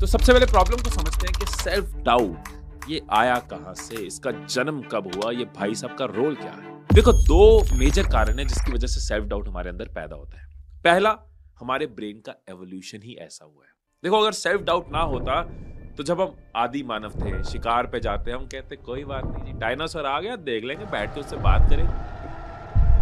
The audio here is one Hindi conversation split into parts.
तो सबसे पहले प्रॉब्लम को समझते हैं कि सेल्फ डाउट ये आया कहां से, इसका जन्म कब हुआ, ये भाई साहब का रोल क्या है। देखो, दो मेजर कारण है जिसकी वजह से सेल्फ डाउट हमारे अंदर पैदा होता है। पहला, हमारे ब्रेन का एवोल्यूशन ही ऐसा हुआ है। देखो, अगर सेल्फ डाउट ना होता तो जब हम आदि मानव थे, शिकार पे जाते, हम कहते कोई बात नहीं जी, डायनासोर आ गया, देख लेंगे, बैठ के उससे बात करेंगे।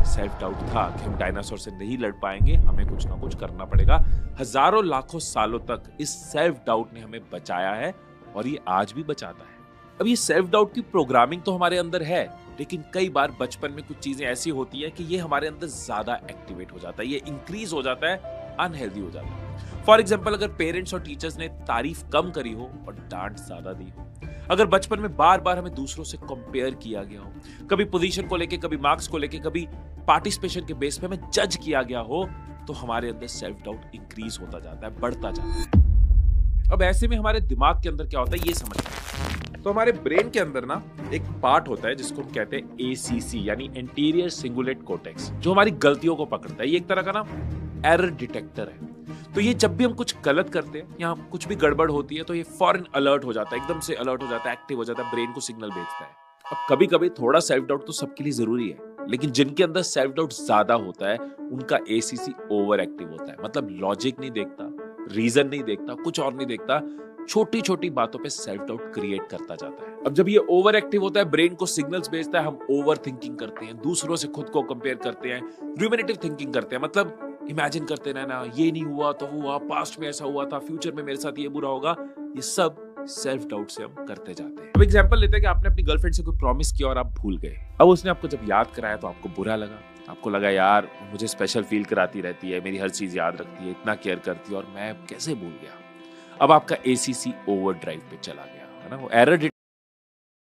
सेल्फ डाउट था कि हम डायनासोर से नहीं लड़ पाएंगे, हमें कुछ ना कुछ करना पड़ेगा। हजारों लाखों सालों तक इस सेल्फ डाउट ने हमें बचाया है और ये आज भी बचाता है। अब ये सेल्फ डाउट की प्रोग्रामिंग तो हमारे अंदर है, लेकिन कई बार बचपन में कुछ चीजें ऐसी होती है कि ये हमारे अंदर ज्यादा एक्टिवेट हो जाता है, ये इंक्रीज हो जाता है, अनहेल्दी हो जाता है। फॉर एग्जाम्पल, अगर पेरेंट्स और टीचर्स ने तारीफ कम करी हो और डांट ज्यादा दी हो, अगर बचपन में बार बार हमें दूसरों से कंपेयर किया गया हो, कभी पोजीशन को लेके, कभी मार्क्स को लेके, कभी पार्टिसिपेशन के बेस पे हमें जज किया गया हो, तो हमारे अंदर सेल्फ डाउट इंक्रीज होता जाता है, बढ़ता जाता है। अब ऐसे में हमारे दिमाग के अंदर क्या होता है ये समझते हैं। तो हमारे ब्रेन के अंदर ना एक पार्ट होता है जिसको हम कहते हैं एसीसी, यानी एंटीरियर सिंगुलेट कोर्टेक्स, जो हमारी गलतियों को पकड़ता है। ये एक तरह का ना एरर डिटेक्टर है। तो ये जब भी हम कुछ गलत करते हैं या कुछ भी गड़बड़ होती है तो ये फौरन अलर्ट हो जाता है, एकदम से अलर्ट हो जाता है, एक्टिव हो जाता है, ब्रेन को सिग्नल भेजता है। अब कभी कभी थोड़ा सेल्फ डाउट तो सबके लिए जरूरी है, लेकिन जिनके अंदर सेल्फ डाउट ज्यादा होता है उनका एसीसी ओवर एक्टिव होता है। मतलब लॉजिक नहीं देखता, रीजन नहीं देखता, कुछ और नहीं देखता, छोटी छोटी बातों पे सेल्फ डाउट क्रिएट करता जाता है। अब जब ये ओवर एक्टिव होता है, ब्रेन को सिग्नल्स भेजता है, हम ओवर थिंकिंग करते हैं, दूसरों से खुद को कंपेयर करते हैं, रूमिनेटिव थिंकिंग करते हैं। मतलब इमेजिन करते रहना, ये नहीं हुआ तो हुआ, पास्ट में ऐसा हुआ था, फ्यूचर में मेरे साथ ये बुरा होगा। ये सब सेल्फ डाउट से हम करते जाते हैं। अब एग्जांपल लेते हैं कि आपने अपनी गर्लफ्रेंड से कोई प्रॉमिस किया और आप भूल गए। अब उसने आपको जब याद कराया तो आपको बुरा लगा, आपको लगा यार मुझे स्पेशल फील कराती रहती है, मेरी हर चीज याद रखती है, इतना केयर करती है और मैं कैसे भूल गया। अब आपका एसीसी ओवरड्राइव पे चला गया है ना, वो एरर